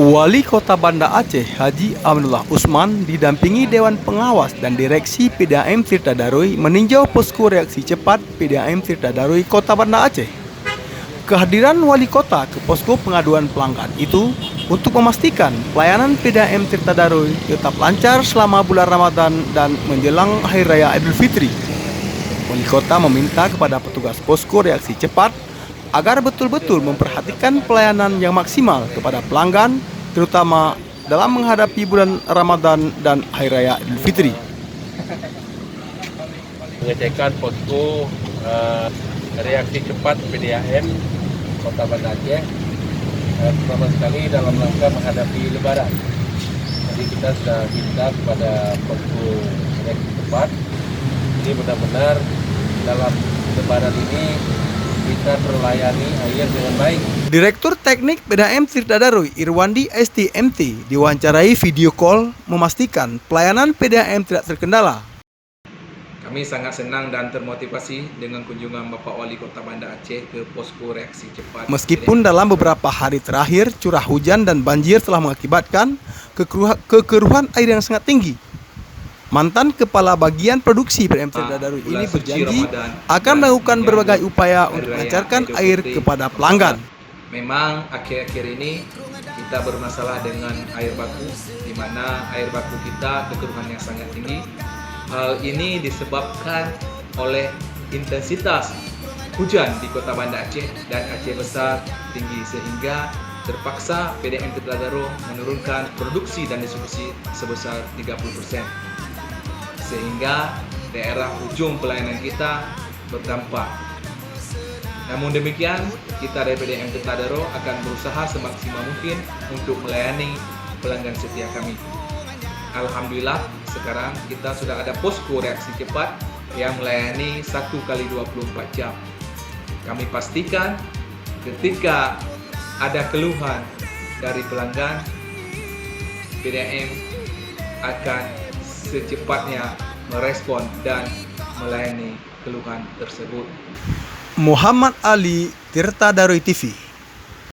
Wali Kota Banda Aceh Haji Aminullah Usman didampingi Dewan Pengawas dan Direksi PDAM Tirta Daruy meninjau posko reaksi cepat PDAM Tirta Daruy Kota Banda Aceh. Kehadiran Wali Kota ke posko pengaduan pelanggan itu untuk memastikan pelayanan PDAM Tirta Daruy tetap lancar selama bulan Ramadan dan menjelang Hari Raya Idul Fitri. Wali Kota meminta kepada petugas posko reaksi cepat agar betul-betul memperhatikan pelayanan yang maksimal kepada pelanggan, terutama dalam menghadapi bulan Ramadan dan Hari Raya Idul Fitri. Pengecekan posko reaksi cepat PDAM Kota Banda Aceh pertama sekali dalam rangka menghadapi Lebaran. Jadi kita sudah minta kepada posko reaksi cepat ini benar-benar dalam Lebaran ini bisa terlayani air dengan baik. Direktur Teknik PDAM Tirta Daruy Irwandi STMT diwawancarai video call memastikan pelayanan PDAM tidak terkendala. Kami sangat senang dan termotivasi dengan kunjungan Bapak Wali Kota Banda Aceh ke posko reaksi cepat. Meskipun dalam beberapa hari terakhir curah hujan dan banjir telah mengakibatkan kekeruhan air yang sangat tinggi, mantan Kepala Bagian Produksi PDAM Tirta Daruy ini berjanji akan melakukan berbagai upaya untuk melancarkan air kepada pelanggan. Memang akhir-akhir ini kita bermasalah dengan air baku, di mana air baku kita kekeruhan yang sangat tinggi. Hal ini disebabkan oleh intensitas hujan di Kota Banda Aceh dan Aceh Besar tinggi, sehingga terpaksa PDAM Tirta Daruy menurunkan produksi dan distribusi sebesar 30%. Sehingga daerah ujung pelayanan kita berdampak. Namun demikian, kita dari PDAM Tirta Daruy akan berusaha semaksimal mungkin untuk melayani pelanggan setia kami. Alhamdulillah, sekarang kita sudah ada posko reaksi cepat yang melayani 1x24 jam. Kami pastikan ketika ada keluhan dari pelanggan, PDAM akan secepatnya merespon dan melayani keluhan tersebut. Muhammad Ali, Tirta Daruy TV.